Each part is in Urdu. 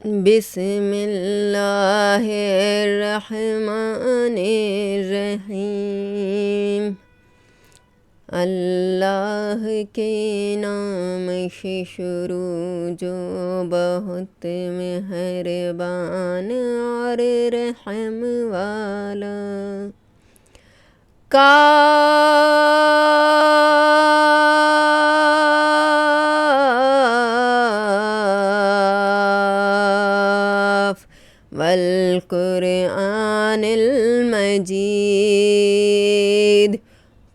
بسم اللہ الرحمن الرحیم اللہ کے نام سے شروع جو بہت مہربان اور رحم والا۔ کاف والقرآن المجید،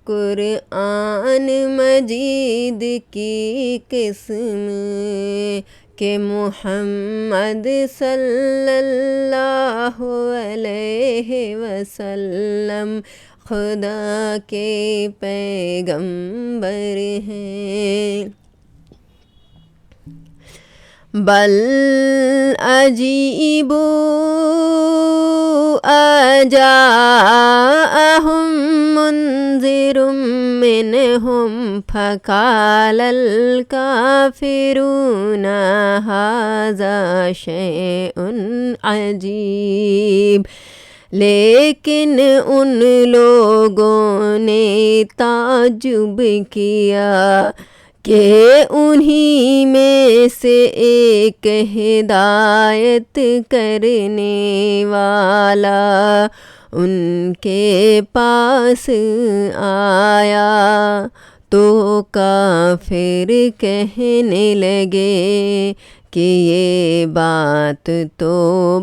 قرآن مجید کی قسم کہ محمد صلی اللہ علیہ وسلم خدا کے پیغمبر ہیں۔ بل عجیبوا اجاءہم منذر منہم فقال الکافرون ھذا شیء عجیب، لیکن ان لوگوں نے تعجب کیا کہ انہی میں سے ایک ہدایت کرنے والا ان کے پاس آیا، تو کافر کہنے لگے کہ یہ بات تو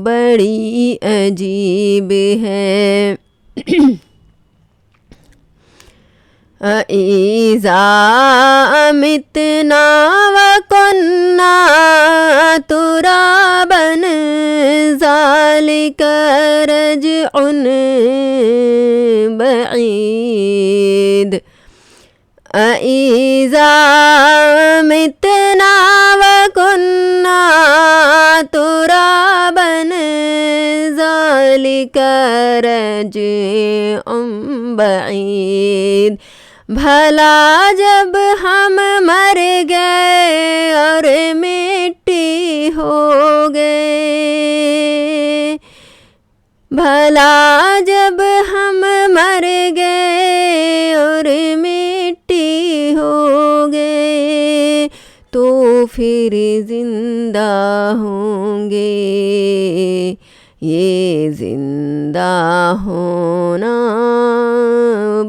بڑی عجیب ہے۔ اَإِذَا مِتْنَا وَكُنَّا تُرَابًا ذَلِكَ رَجْعٌ بَعِيدٌ۔ اَإِذَا مِتْنَا وَكُنَّا تُرَابًا ذَلِكَ رَجْعٌ بَعِيدٌ، بھلا جب ہم مر گئے اور مٹی ہو گئے، بھلا جب ہم مر گئے اور مٹی ہو گئے تو پھر زندہ ہوں گے، یہ زندہ ہونا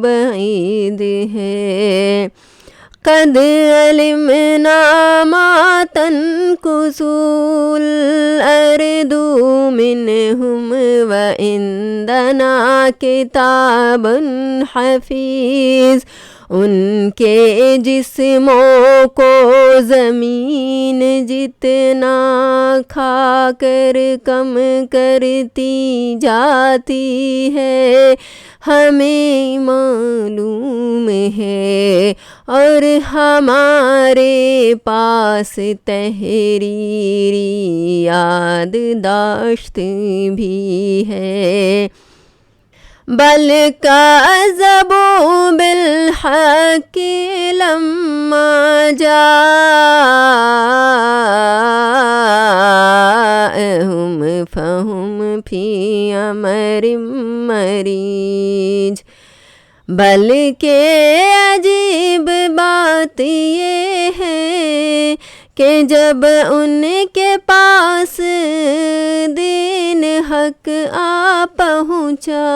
بعید ہے۔ قد علمنا ما تنقص الارض منہم وعندنا کتاب حفیظ، ان کے جسموں کو زمین جتنا کھا کر کم کرتی جاتی ہے ہمیں معلوم ہے، اور ہمارے پاس تحریری یادداشت بھی ہے۔ بل کذبوا بالحق لما جاءہم فہم فی امر مریج، بلکہ عجیب بات یہ ہے کہ جب ان کے پاس دین حق آ پہنچا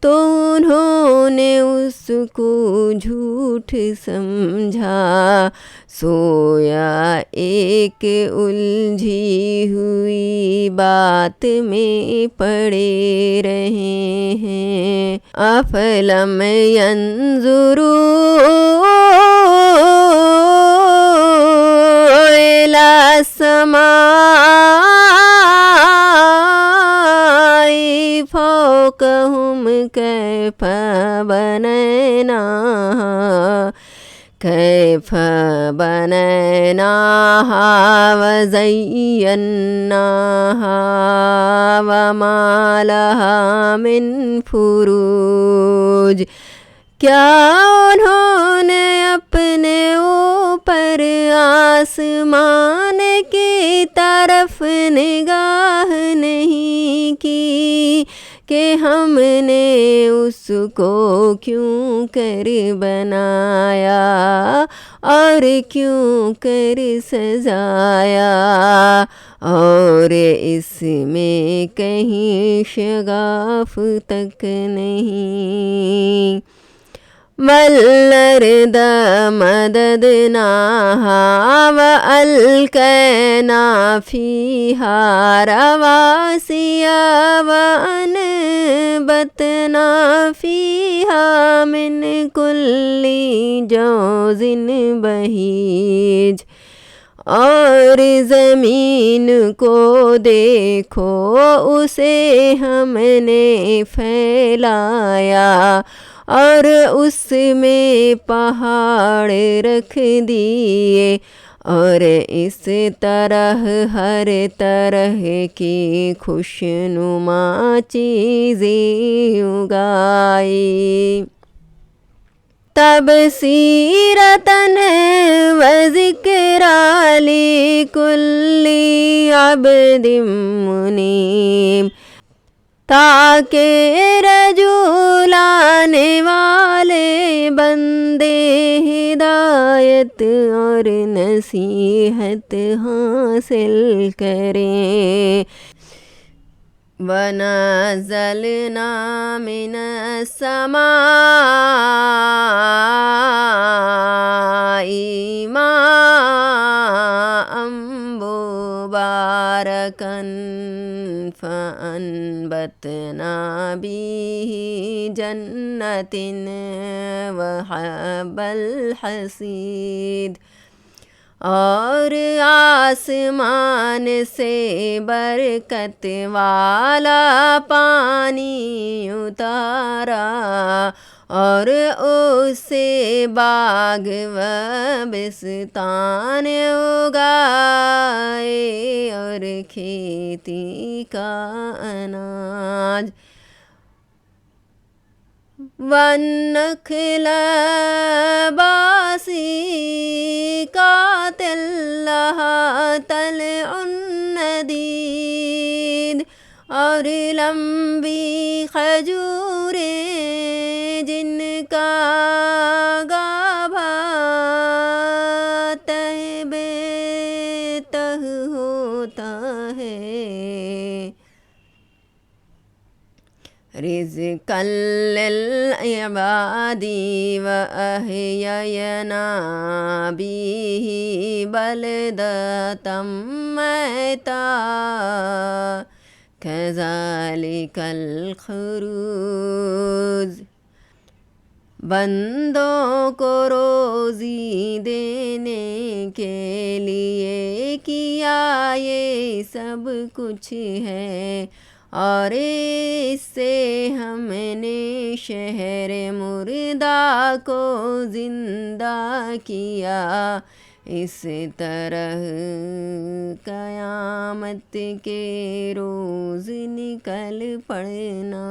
تو انہوں نے اس کو جھوٹ سمجھا، سویا ایک الجھی ہوئی بات میں پڑے رہے ہیں۔ افلم ينظروا إلى السماء فوقهم كيف بنيناها وزيناها وما لها من فروج، کیا انہوں نے اپنے اوپر آسمان کی طرف نگاہ نہیں کی کہ ہم نے اس کو کیوں کر بنایا اور کیوں کر سزایا، اور اس میں کہیں شگاف تک نہیں۔ وَالْأَرْضَ مَدَدْنَاهَا وَأَلْقَيْنَا فِيهَا رَوَاسِيَ وَأَنبَتْنَا فِيهَا مِنْ كُلِّ زَوْجٍ بَهِيجٍ۔ اور زمین کو دیکھو، اسے ہم نے پھیلایا اور اس میں پہاڑ رکھ دیے، اور اس طرح ہر طرح کی خوشنما چیزیں اگائی۔ تبصیرۃ وذکریٰ لکل عبد منیب، تاکہ رجوع لانے والے بندے ہدایت اور نصیحت حاصل کریں۔ وَنَزَّلْنَا مِنَ السَّمَاءِ مَاءً مُبَارَكًا فَأَنبَتْنَا بِهِ جَنَّاتٍ وَحَبَّ الْحَصِيدِ۔ اور آسمان سے برکت والا پانی اتارا، اور اس سے باغ و بستان اگائے اور کھیتی کا اناج۔ وَالنَّخْلَ بَاسِقَاتٍ لَهَا طَلْعٌ نَضِيدٌ، اور لمبی کھجوریں جن کا گابھا تہ بے تہ ہوتا ہے۔ رزقا للعباد وأحيينا به بلدة ميتا كذلك الخروج۔ بندوں کو روزی دینے کے لیے کیا یہ سب کچھ ہے، اور اس سے ہم نے شہر مردہ کو زندہ کیا، اس طرح قیامت کے روز نکل پڑنا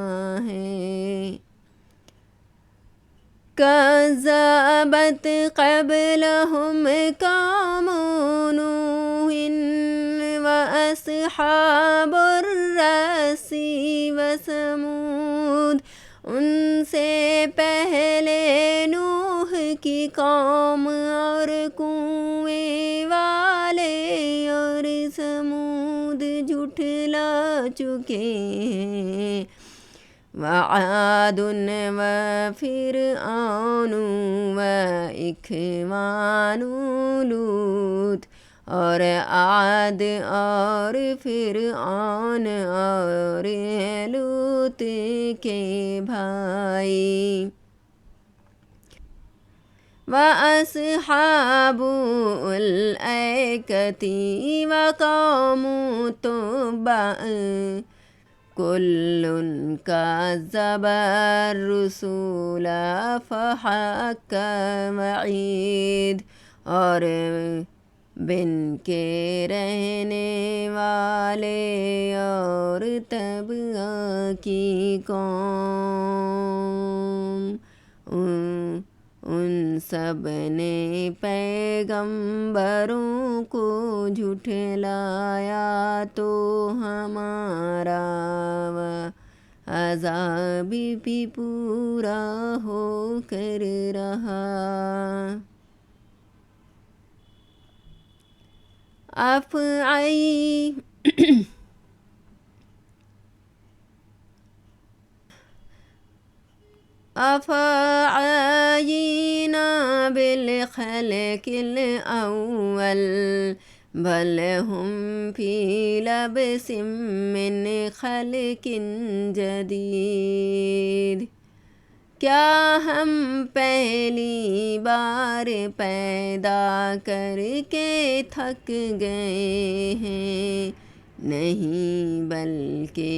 ہے۔ کذبت قبلہم قوم نوح وأصحاب الرس وثمود۔ ان سے پہلے نوح کی قوم اور کنویں والے اور ثمود جھٹلا چکے ہیں۔ وعاد وفرعون وإخوان لوط، اور عاد اور فرعون اور لوط کے بھائی۔ وَأَصْحَابُ الْأَيْكَةِ وَقَوْمُ تُبَّعٍ كُلٌّ كَذَّبَ الرُّسُلَ فَحَقَّ وَعِيدِ۔ اور بن کے رہنے والے اور تبع کی قوم، ان سب نے پیغمبروں کو جھٹلایا تو ہمارا عذاب بھی پورا ہو کر رہا۔ أفعينا بالخلق الأول بل هم في لبس من خلق جديد۔ کیا ہم پہلی بار پیدا کر کے تھک گئے ہیں؟ نہیں، بلکہ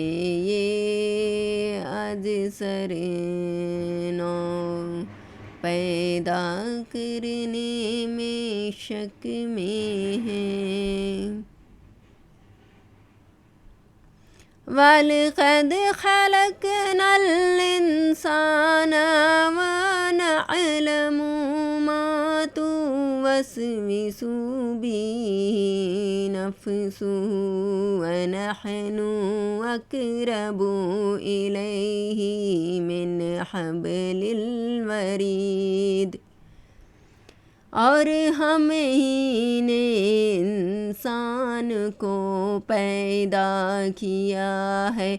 یہ از سر نو پیدا کرنے میں شک میں ہیں۔ وَلَقَدْ خَلَقْنَا الْإِنسَانَ وَنَعْلَمُ مَا توسوس به نفسه ونحن أقرب إليه من حبل الوريد۔ اور ہم ہی نے انسان کو پیدا کیا ہے،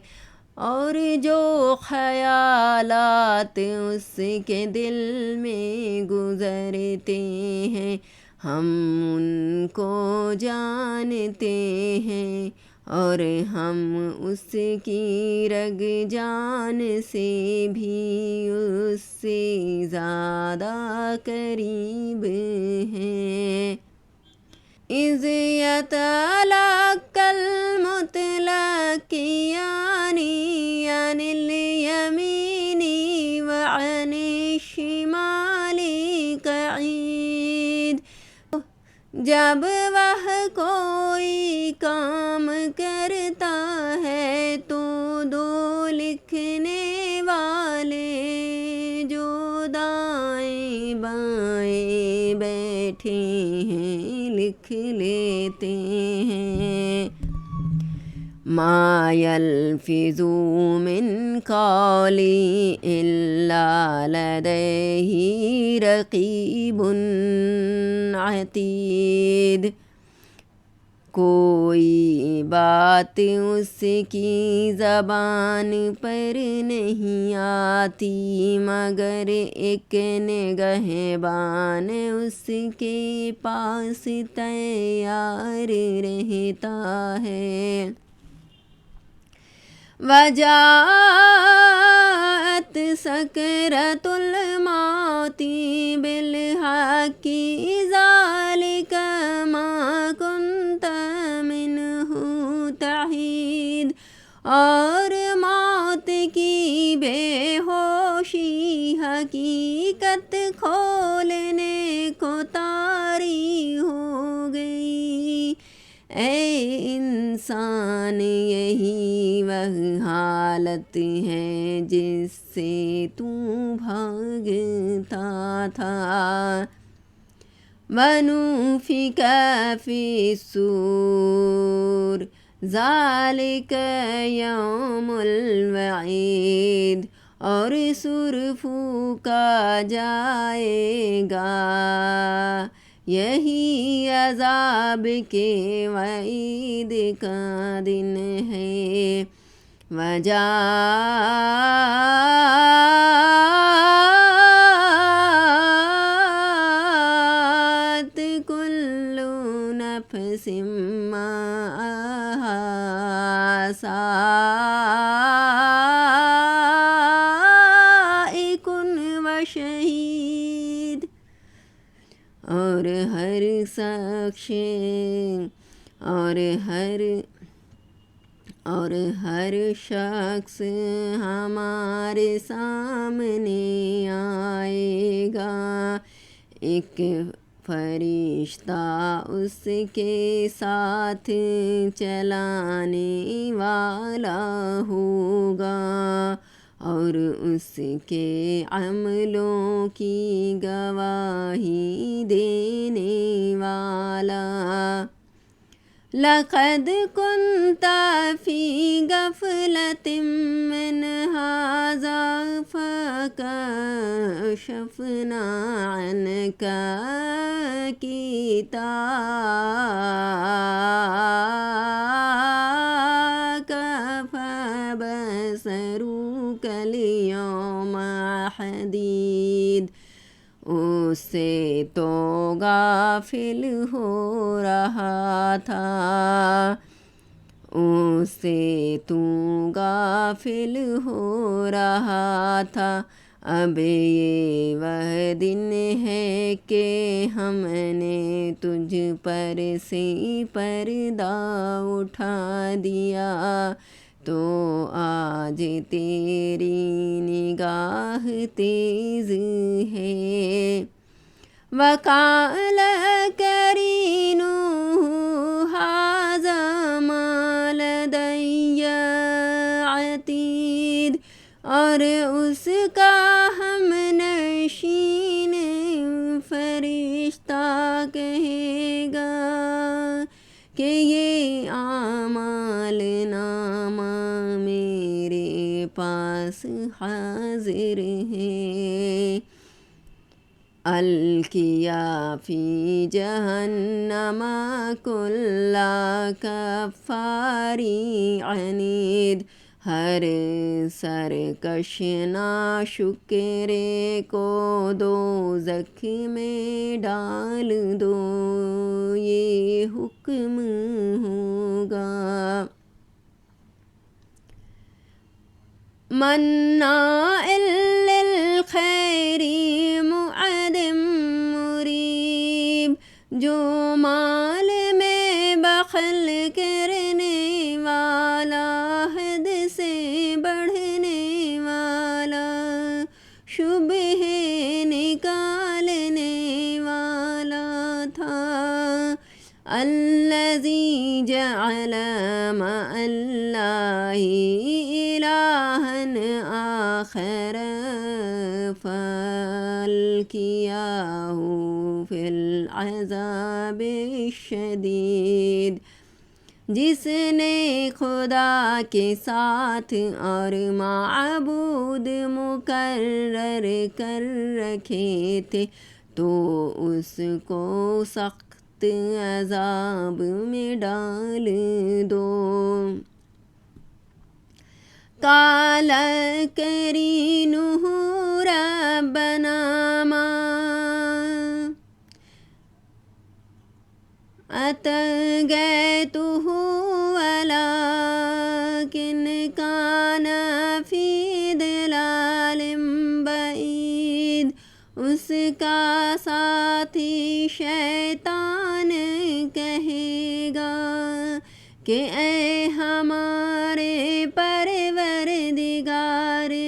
اور جو خیالات اس کے دل میں گزرتے ہیں ہم ان کو جانتے ہیں، اور ہم اس کی رگ جان سے بھی اس سے زیادہ قریب ہیں۔ اِذْ يَتَلَقَّى الْمُتَلَقِّيَانِ عَنِ الْيَمِينِ وَعَنِ الشِّمَالِ قَعِيدٌ۔ جب وہ کوئی کام کرتا ہے تو دو لکھنے والے جو دائیں بائیں بیٹھے ہیں لکھ لیتے ہیں۔ ما يلفظ من قول إلا لديه رقيب عتيد۔ کوئی بات اس کی زبان پر نہیں آتی مگر ایک نگہبان اس کے پاس تیار رہتا ہے۔ وَجَاءَتْ سَكْرَةُ الْمَوْتِ بِالْحَقِّ ذَلِكَ مَا كُنْتَ مِنْهُ تَحِيدُ۔ اور موت کی بے ہوشی حقیقت کھولنے کو طاری ہو گئی۔ اے انسان، یہی وہ حالت ہے جس سے تو بھاگتا تھا۔ وَنُفِخَ فِي الصُّورِ ذَلِكَ يَوْمُ الْوَعِيدِ۔ اور سور پھونکا جائے گا، یہی عذاب کے وعید کا دن ہے۔ وَجَاءَتْ كُلُّ نَفْسٍ مَّعَهَا سائق وشہید۔ اور ہر شخص ہمارے سامنے آئے گا، ایک فرشتہ اس کے ساتھ چلانے والا ہوگا، اور اس کے عملوں کی گواہی دینے والا۔ لقد كنت في غفلة من هذا فكشفنا عنك غطاءك فبصرك اليوم حديد۔ اس سے تو غافل ہو رہا تھا، اس سے تو غافل ہو رہا تھا، اب یہ وہ دن ہے کہ ہم نے تجھ پر سے پردہ اٹھا دیا، تو آج تیری نگاہ تیز ہے۔ وقال قرینُهُ هذا ما لدی عتید، اور اس کا ہم نشین فرشتہ کہے گا کہ یہ اعمال نامہ میرے پاس حاضر ہے۔ القیا فی جہنم کل کفار عنید، ہر سرکش ناشکرے کو دوزخ میں ڈال دو، یہ حکم ہوگا۔ مناع للخیر معتد مریب، جو مال میں بخل کرنے والا، حد سے بڑھنے والا، شبہ نکالنے والا تھا۔ الذی جعل مع اللہ الہا آخر فالقیاہ فی العذاب الشدید، جس نے خدا کے ساتھ اور معبود مقرر کر رکھے تھے تو اس کو سخت عذاب میں ڈال دو۔ قال قرینُهُ ربنا ما أطغيته ولكن كان في ضلال بعید، اس کا ساتھی شیطان کہے گا کہ اے ہمارے پروردگار،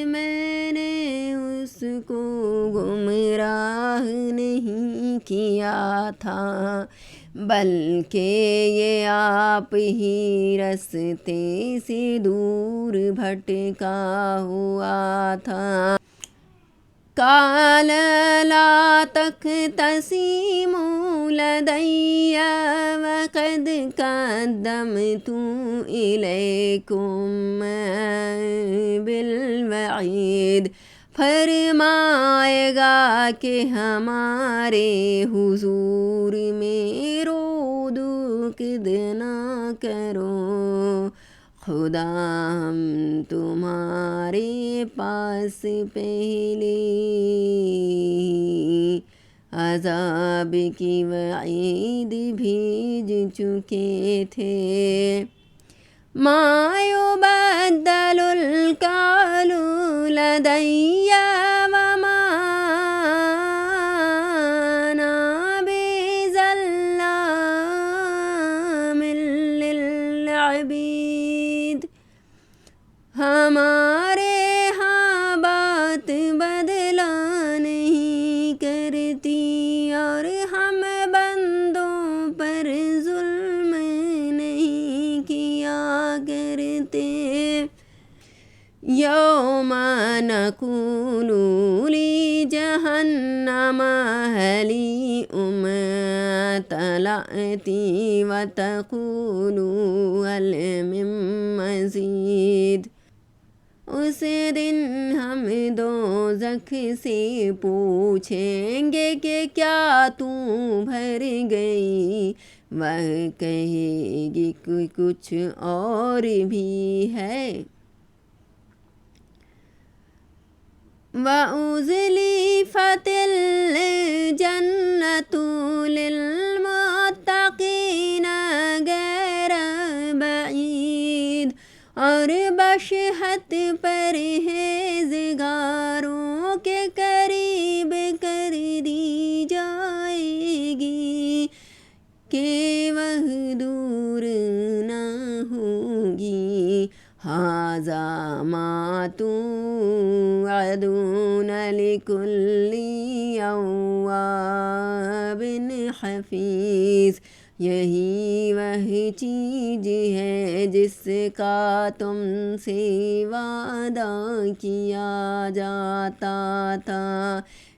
میں نے اس کو گمراہ نہیں کیا تھا، بلکہ یہ آپ ہی راستے سے دور بھٹکا ہوا تھا۔ قال لا تختصموا لدي وقد قدمت إليكم بالوعید، فرمائے گا کہ ہمارے حضور میں رو دکھ نہ کرو، خدا ہم تمہارے پاس پہلے عذاب کی وعید بھیج چکے تھے۔ ما يبدل القول لدي وما أنا بظلام للعبید، ہمارے ہاں بات بدلا نہیں کرتی اور ہم بندوں پر ظلم نہیں کیا کرتے۔ یوم نقول لجہنم هل امتلأت وتقول هل من مزید۔ اس دن ہم دوزخ سے پوچھیں گے کہ کیا تو بھر گئی، وہ کہے گی کہ کچھ اور بھی ہے۔ وَأُزْلِفَتِ الْجَنَّةُ لِلْمُتَّقِينَ غَيْرَ بَعِيدٍ، اور بشہت پرہیزگاروں کے قریب کر دی جائے گی کہ وہ دور نہ ہوگی۔ ھذا ما توعدون لکل اواب حفیظ، یہی وہ چیز ہے جس کا تم سے وعدہ کیا جاتا تھا،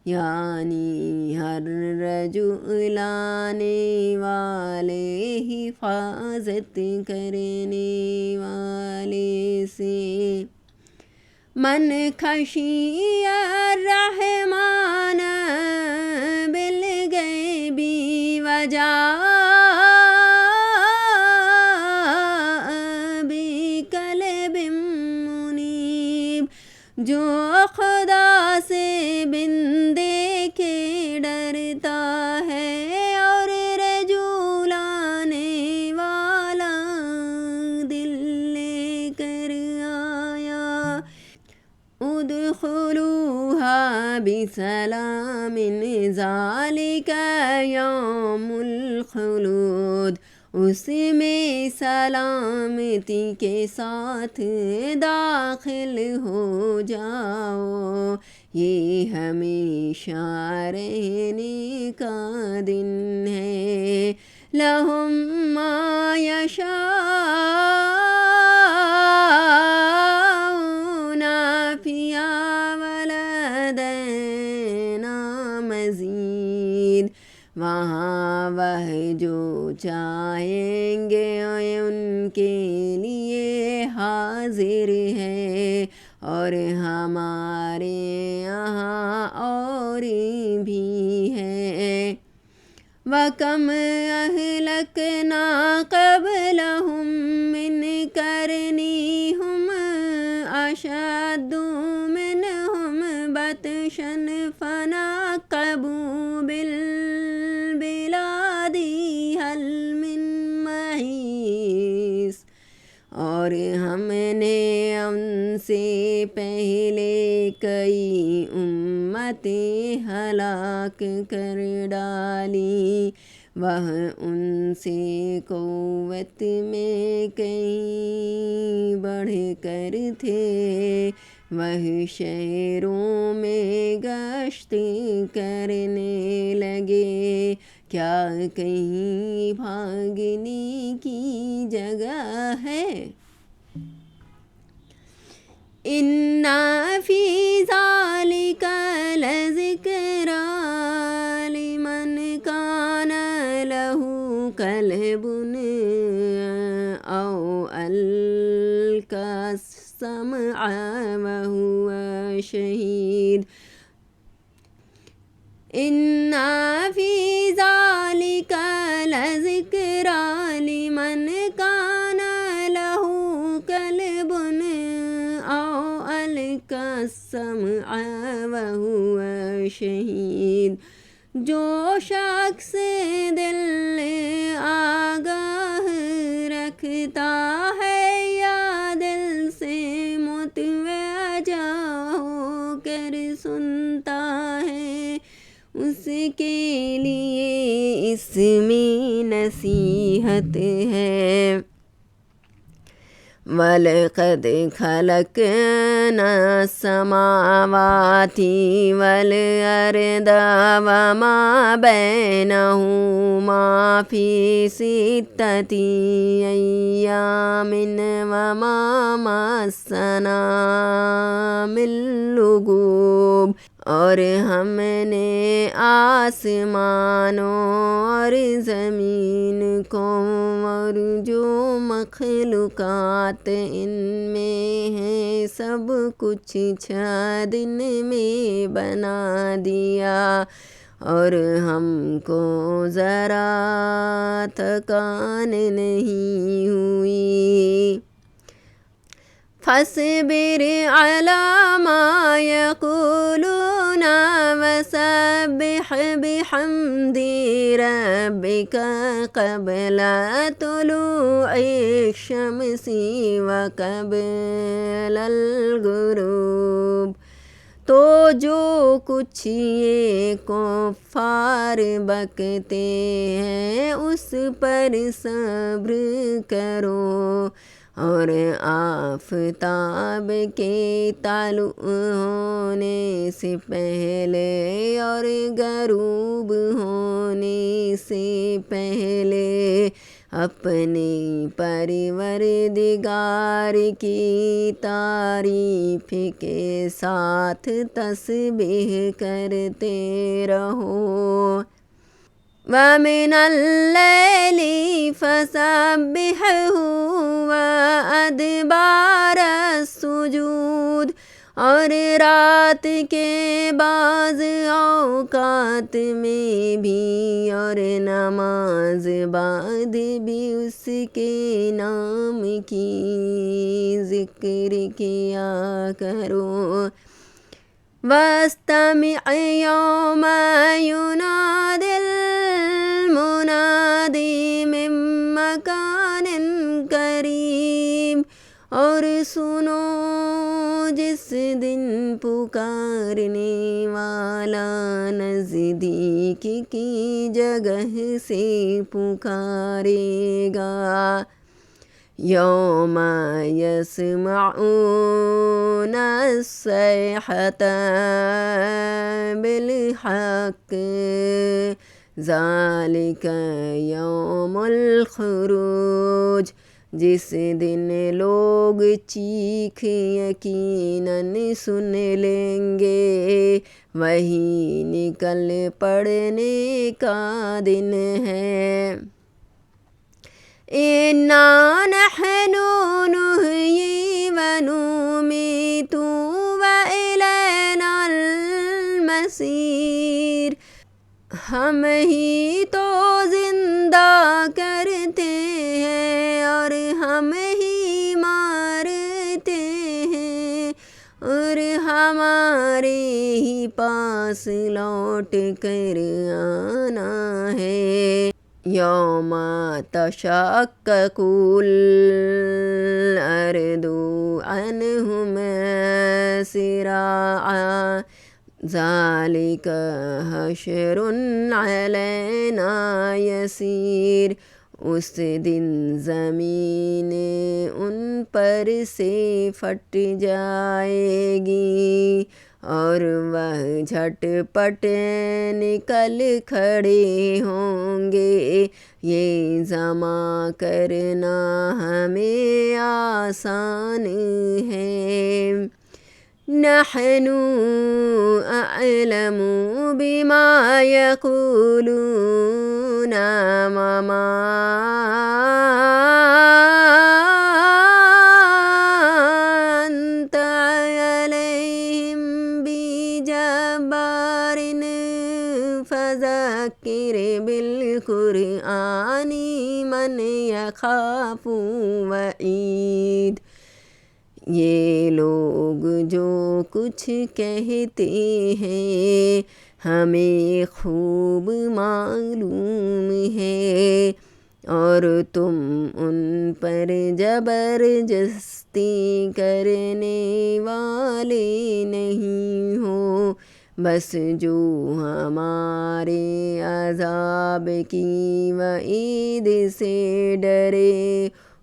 یعنی ہر رجوع لانے والے، حفاظت کرنے والے سے۔ من خشی الرحمن بالغیب وجاء بقلب منیب، جو خدا سے بن دیکھے ڈرتا ہے اور رجوع لانے والا دل لے کر آیا۔ ادخلوها بسلام ذالک یوم الخلود، اس میں سلامتی کے ساتھ داخل ہو جاؤ، یہ ہمیشہ رہنے کا دن ہے۔ لہم ما یشاءون فیہا ولدینا مزید، وہاں وہ جو چاہیں گے ان کے لیے حاضر ہے، اور ہمارے یہاں اور بھی ہے۔ وَكَمْ أَهْلَكْنَا قَبْلَهُم مِّن قَرْنٍ هُمْ أَشَدُّ مِنْهُمْ بَطْشًا فَنَقَّبُوا بِالْبِلَادِ هَلْ مِن مَّحِيصٍ، اور ہم نے ان سے پہلے کئی امتیں ہلاک کر ڈالی، وہ ان سے قوت میں کہیں بڑھ کر تھے، وہ شہروں میں گشت کرنے لگے، کیا کہیں بھاگنے کی جگہ ہے؟ اِنَّ فِي ذَلِكَ لَذِکْرَىٰ لِمَنْ كَانَ لَهُ قَلْبٌ أَوْ أَلْقَى السَّمْعَ وَهُوَ شَهِيدٌ۔ اِنَّ فِي ذَلِكَ لَذِکْرَىٰ لِمَنْ كَانَ لَهُ قَلْبٌ أَوْ أَلْقَى السَّمْعَ وَهُوَ شَهِيدٌ، جو شخص دل آگاہ رکھتا ہے یا دل سے متوجہ ہو کر سنتا ہے، اس کے لیے اس میں نصیحت ہے۔ وَلَقَدْ خَلَقْنَا السَّمَاوَاتِ وَالْأَرْضَ وَمَا بَيْنَهُمَا فِي سِتَّةِ أَيَّامٍ وَمَا مَسَّنَا مِن لُغُوبٍ۔ اور ہم نے آسمانوں اور زمین کو اور جو مخلوقات ان میں ہیں سب کچھ 6 دن میں بنا دیا، اور ہم کو ذرا تھکان نہیں ہوئی۔ فاصبر على ما يقولون وسبح بحمد ربك قبل طلوع الشمس وقبل الغروب۔ تو جو کچھ یہ کفار بکتے ہیں اس پر صبر کرو، اور آفتاب کے طلوع ہونے سے پہلے اور غروب ہونے سے پہلے اپنے پروردگار کی تعریف کے ساتھ تسبیح کرتے رہو۔ وَمِنَ اللَّيْلِ فَسَبِّحْهُ وَأَدْبَارَ السُّجُودِ۔ اور رات کے بعض اوقات میں بھی اور نماز بعد بھی اس کے نام کی ذکر کیا کرو۔ وَاسْتَمِعْ يَوْمَ يُنَادِ الْمُنَادِي مِن مَّكَانٍ قَرِيبٍ۔ اور سنو جس دن پکارنے والا نزدیک کی جگہ سے پکارے گا۔ یوم یسمعون الصیحۃ بالحق ذالک یوم الخروج۔ جس دن لوگ چیخ یقیناً سن لیں گے وہی نکل پڑنے کا دن ہے۔ اِنَّا نَحْنُ نُحْيِي وَنُمِيتُ وَإِلَيْنَا الْمَصِيرُ۔ ہم ہی تو زندہ کرتے ہیں اور ہم ہی مارتے ہیں، اور ہمارے ہی پاس لوٹ کر آنا ہے۔ یوم تشقق الارض عنہم سراعا ذالک حشر علینا یسیر۔ اس دن زمین ان پر سے پھٹ جائے گی اور وہ جھٹ پٹ نکل کھڑے ہوں گے۔ یہ جمع کرنا ہمیں آسان ہے۔ نحن اعلم بما یقولون وما انت علیہم بجبار فذکر بالقرآن من یخاف وعید۔ یہ لوگ جو کچھ کہتے ہیں ہمیں خوب معلوم ہے، اور تم ان پر زبردستی کرنے والے نہیں ہو، بس جو ہمارے عذاب کی وعید سے ڈرے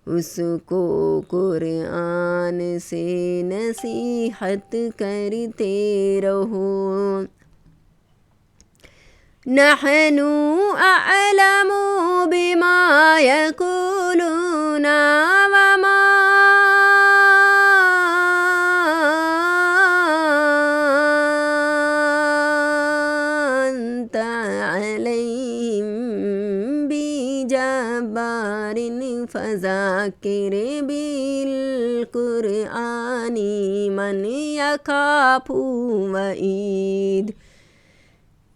اس کو قرآن سے نصیحت کرتے رہو۔ نحن اعلم بما یقولون وما انت علیہم بجبار فذکر بالقرآن من یخاف وعید۔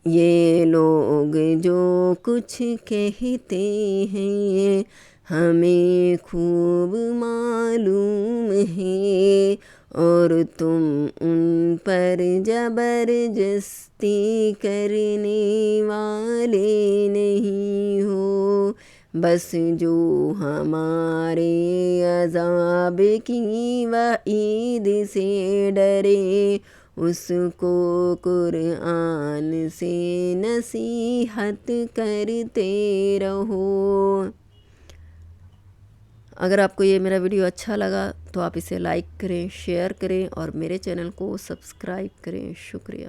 یہ لوگ جو کچھ کہتے ہیں ہمیں خوب معلوم ہے، اور تم ان پر زبردستی کرنے والے نہیں ہو، بس جو ہمارے عذاب کی وعید سے ڈرے اس کو قرآن سے نصیحت کرتے رہو۔ اگر آپ کو یہ میرا ویڈیو اچھا لگا تو آپ اسے لائک کریں، شیئر کریں اور میرے چینل کو سبسکرائب کریں۔ شکریہ۔